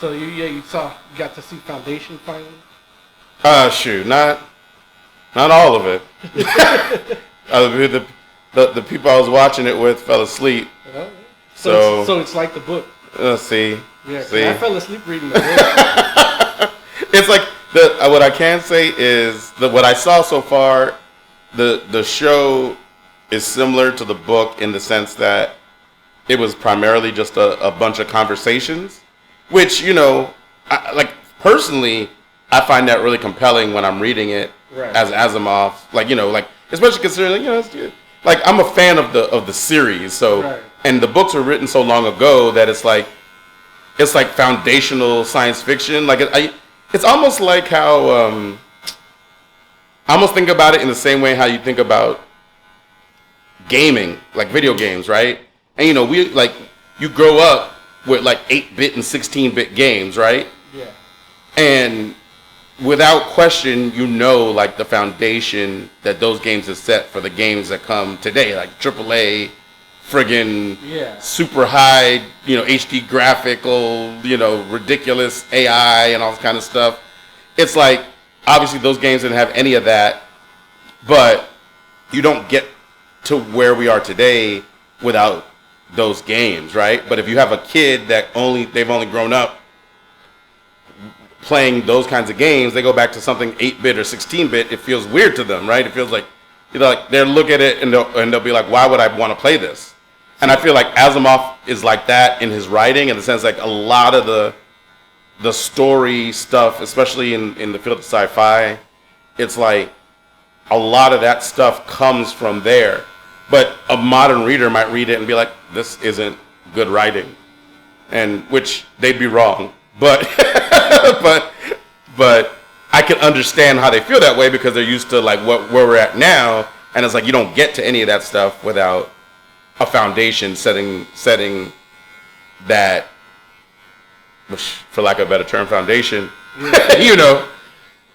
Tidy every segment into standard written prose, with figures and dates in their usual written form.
So you got to see Foundation finally. Shoot, not all of it. The people I was watching it with fell asleep. Oh, so it's like the book. See. Yeah, see. I fell asleep reading the book. It's like what I can say is what I saw so far. The show is similar to the book in the sense that it was primarily just a bunch of conversations, which personally, I find that really compelling when I'm reading it as Asimov. Especially considering like I'm a fan of the series. So and the books were written so long ago that it's like foundational science fiction. It's almost like how I almost think about it in the same way how you think about gaming, like video games, right? And you grow up with 8-bit and 16-bit games, right? Yeah. And without question, the foundation that those games have set for the games that come today, like AAA, friggin' super high, HD graphical, ridiculous AI and all this kind of stuff. It's like, obviously those games didn't have any of that, but you don't get to where we are today without those games, right? But if you have a kid that they've only grown up playing those kinds of games, they go back to something 8-bit or 16-bit, it feels weird to them, right? It feels like, they'll look at it and they'll be like, why would I want to play this? And I feel like Asimov is like that in his writing, in the sense like a lot of the story stuff, especially in the field of sci-fi, it's like a lot of that stuff comes from there. But a modern reader might read it and be like, this isn't good writing. And which they'd be wrong. But but I can understand how they feel that way because they're used to where we're at now, and it's like you don't get to any of that stuff without a foundation setting that, which, for lack of a better term, foundation.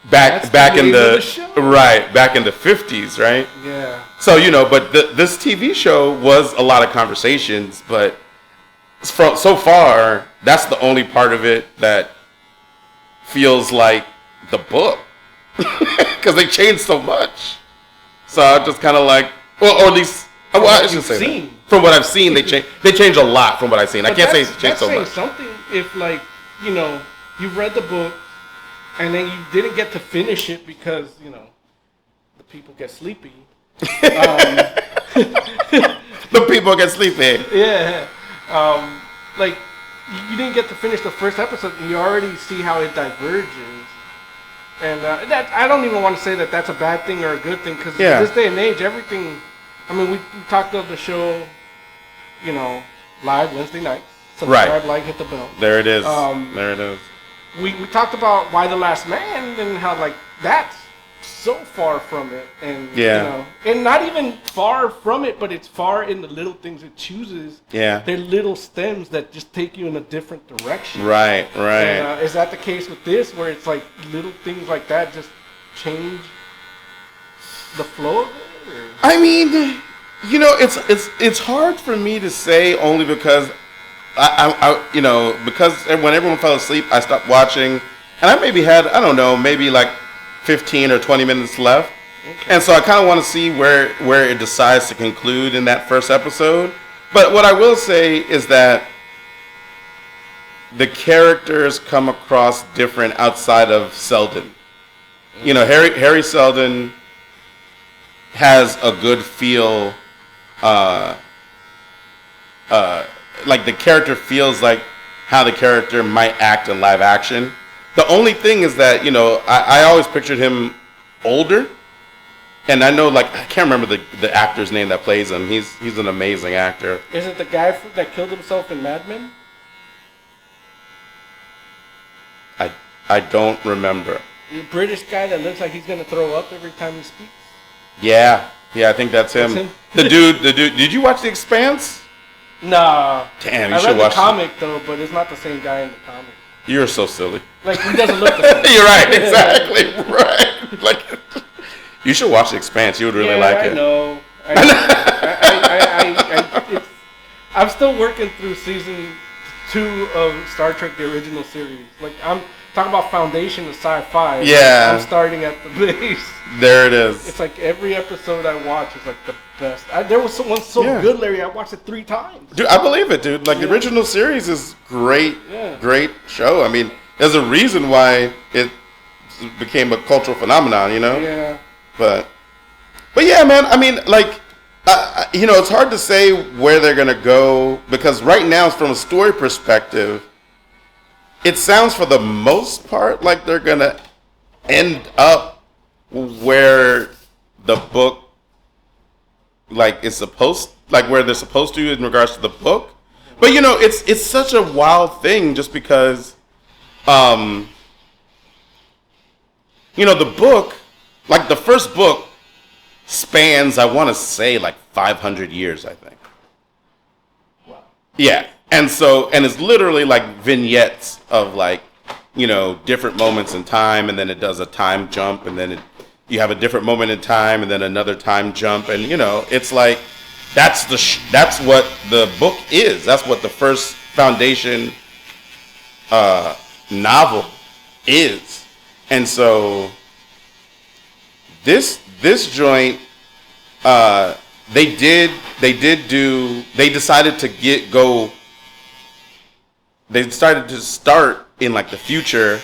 Back in the 50s, right? Yeah. So but this TV show was a lot of conversations, but so far that's the only part of it that feels like the book, because they changed so much. So I'm just kind of like, or at least I should say that. From what I've seen, they change a lot from what I've seen. I can't say it's changed so much. That's saying something if you read the book and then you didn't get to finish it because the people get sleepy. The people get sleepy. Yeah. You didn't get to finish the first episode, and you already see how it diverges. And that I don't even want to say that that's a bad thing or a good thing, because in this day and age, everything. I mean, we talked of the show, live Wednesday nights. Subscribe, like, hit the bell. There it is. There it is. We talked about Why the Last Man and how that's so far from it, and and not even far from it, but it's far in the little things it chooses. Yeah, they're little stems that just take you in a different direction. Right. And, is that the case with this, where it's like little things like that just change the flow of it? Or? I mean, it's hard for me to say, only because I because when everyone fell asleep, I stopped watching, and I maybe had maybe 15 or 20 minutes left. Okay. And so I kind of want to see where it decides to conclude in that first episode. But what I will say is that the characters come across different outside of Selden. Harry Selden has a good feel, the character feels like how the character might act in live action. The only thing is that, I always pictured him older. And I know, I can't remember the actor's name that plays him. He's an amazing actor. Is it the guy that killed himself in Mad Men? I don't remember. The British guy that looks like he's going to throw up every time he speaks? Yeah, I think that's him. The dude, did you watch The Expanse? Nah. Damn, you should watch the comic, though, but it's not the same guy in the comic. You're so silly. He doesn't look the same. You're right, exactly. Right. You should watch The Expanse. You would really like it. I know. I'm still working through season 2 of Star Trek, the original series. Like, I'm talking about foundation of sci-fi. Yeah. I'm starting at the base. There it is. It's like every episode I watch is like the best. There was one so good, Larry, I watched it 3 times. Dude, I believe it, dude. Like, the original series is great, great show. I mean, there's a reason why it became a cultural phenomenon, you know? Yeah. But yeah, man, I mean, like, you know, it's hard to say where they're going to go because right now, from a story perspective, it sounds for the most part like they're going to end up where the book, like, is supposed, like, where they're supposed to in regards to the book. But, you know, it's such a wild thing just because, you know, the book, like, the first book spans, I want to say, like 500 years, I think. Wow. Yeah. And it's literally like vignettes of, like, you know, different moments in time, and then it does a time jump, and then you have a different moment in time, and then another time jump, and, you know, it's like, that's what the book is. That's what the first Foundation novel is. And so this joint, they decided to start in, like, the future,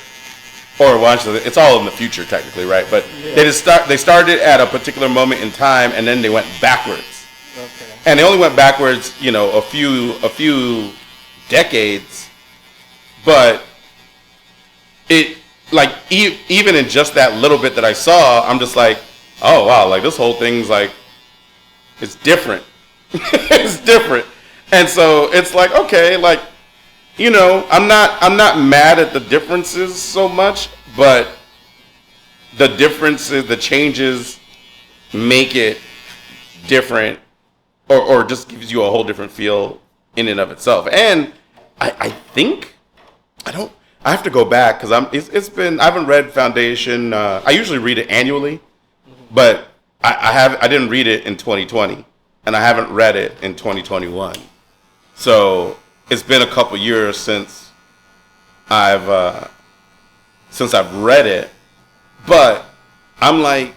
or it's all in the future technically, right? But they started at a particular moment in time, and then they went backwards. Okay. And they only went backwards, you know, a few decades, but it, like, even in just that little bit that I saw, I'm just like, oh wow, like, this whole thing's like, it's different. It's different. And so it's like, okay, like, you know, I'm not mad at the differences so much, but the differences, the changes make it different, or just gives you a whole different feel in and of itself. And I think, I have to go back because I haven't read Foundation. I usually read it annually, but I didn't read it in 2020, and I haven't read it in 2021. So it's been a couple years since I've read it, but I'm like,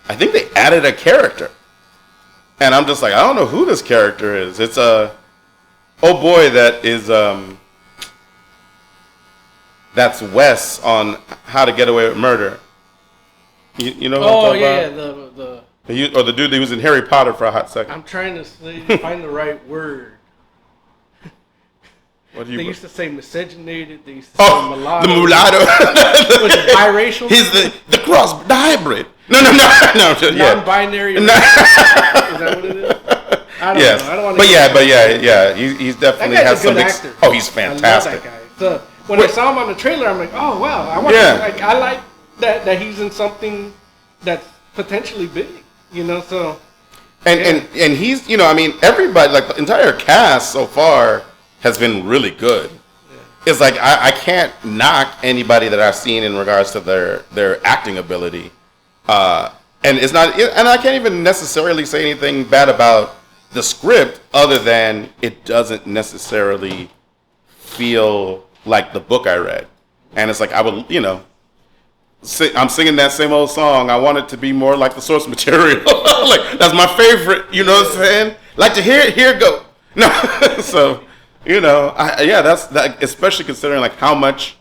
I think they added a character, and I'm just like, I don't know who this character is. It's a oh boy that is that's Wes on How to Get Away with Murder. You know what I'm talking about? The dude that was in Harry Potter for a hot second. I'm trying to find the right word. They used to say miscegenated. They used to say mulatto. The mulatto. Was it biracial? He's the cross, the hybrid. No. Non-binary. Is that what it is? I don't know. I don't want to. But yeah. He's definitely has some. Actor. Oh, he's fantastic. I love that guy. So when I saw him on the trailer, I'm like, oh wow, I like that he's in something that's potentially big. You know, so. And he's, you know, I mean, everybody, like, the entire cast so far has been really good. Yeah. It's like I can't knock anybody that I've seen in regards to their acting ability, and it's not, and I can't even necessarily say anything bad about the script other than it doesn't necessarily feel like the book I read, and it's like I would, you know, I'm singing that same old song. I want it to be more like the source material. Like, that's my favorite. You know what I'm saying? Like to hear it. Here it go. No, so. You know, that's that. Especially considering, like, how much,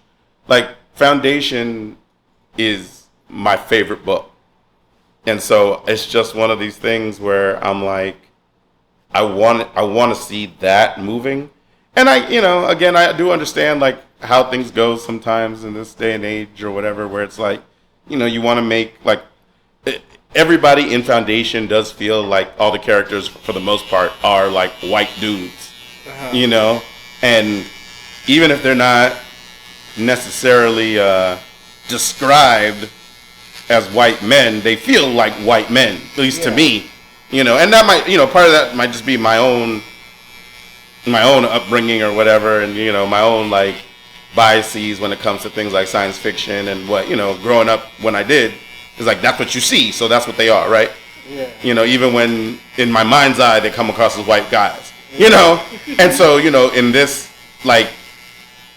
like, Foundation is my favorite book, and so it's just one of these things where I'm like, I want to see that moving, and I do understand, like, how things go sometimes in this day and age or whatever, where it's like, you know, you want to make, like, everybody in Foundation does feel like all the characters for the most part are like white dudes. You know, and even if they're not necessarily described as white men, they feel like white men, at least to me. You know, and that might, you know, part of that might just be my own upbringing or whatever, and, you know, my own, like, biases when it comes to things like science fiction and what, you know, growing up when I did, it's like that's what you see, so that's what they are, right? Yeah. You know, even when in my mind's eye they come across as white guys. You know, and so, you know, in this like,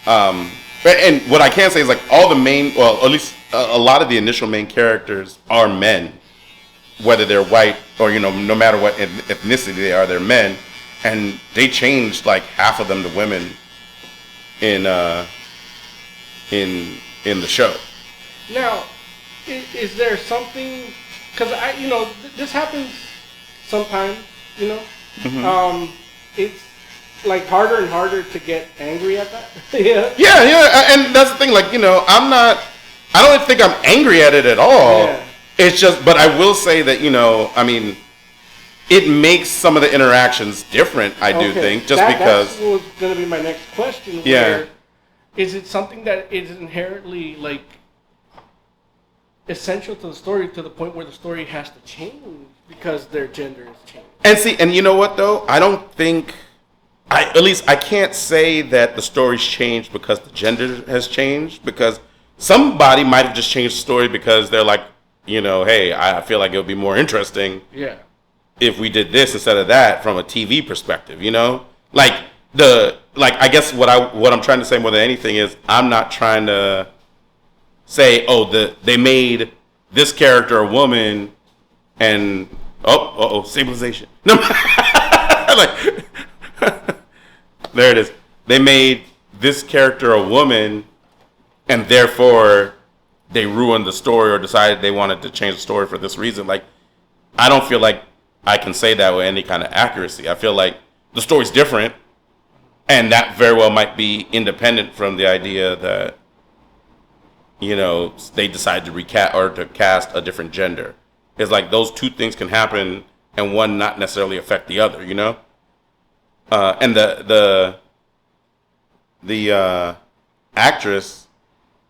and what I can say is like all the main, well, at least a lot of the initial main characters are men, whether they're white or no matter what ethnicity they are, they're men, and they changed like half of them to women in the show. Now, is there something? Because this happens sometimes. It's like harder and harder to get angry at that. Yeah, and that's the thing. Like, I don't think I'm angry at it at all. Yeah. It's just, but I will say that it makes some of the interactions different. I do think because that was going to be my next question. Yeah. Is it something that is inherently like essential to the story to the point where the story has to change because their gender has changed? And you know what though? I don't think. At least I can't say that the story's changed because the gender has changed, because somebody might have just changed the story because they're like, hey, I feel like it would be more interesting if we did this instead of that from a TV perspective, Like I guess what I'm trying to say more than anything is I'm not trying to say, they made this character a woman and stabilization. No, like there it is. They made this character a woman, and therefore they ruined the story or decided they wanted to change the story for this reason. Like, I don't feel like I can say that with any kind of accuracy. I feel like the story's different, and that very well might be independent from the idea that, they decide to recast or to cast a different gender. It's like those two things can happen and one not necessarily affect the other, And the actress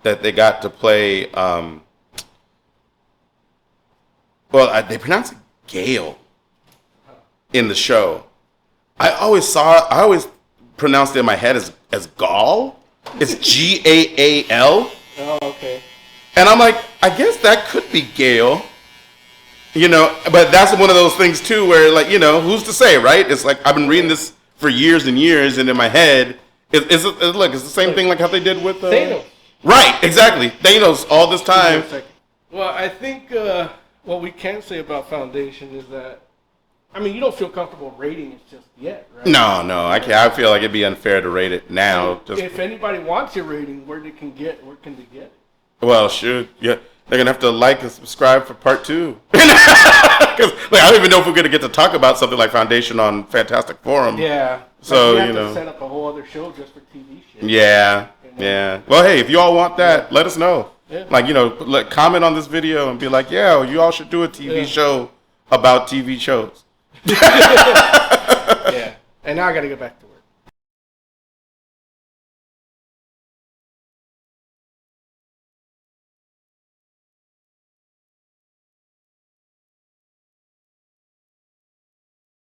that they got to play, they pronounce it Gale in the show. I always pronounced it in my head as Gaal. It's Gaal. Oh, okay. And I'm like, I guess that could be Gale. But that's one of those things too where who's to say, right? It's like I've been reading this for years and years, and in my head, it's the same thing like how they did with Thanos. Right, exactly. Thanos all this time. Well, I think what we can say about Foundation is that, you don't feel comfortable rating it just yet, right? No, I can't. I feel like it'd be unfair to rate it now. If anybody wants your rating, where can they get it? Well, sure. Yeah, they're gonna have to like and subscribe for part 2. Because I don't even know if we're gonna get to talk about something like Foundation on Fantastic Forum. Yeah. So we have to set up a whole other show just for TV shows. Yeah. Yeah. Well, hey, if you all want that, let us know. Yeah. Comment on this video and be like, yeah, you all should do a TV show about TV shows. Yeah. And now I got to get back to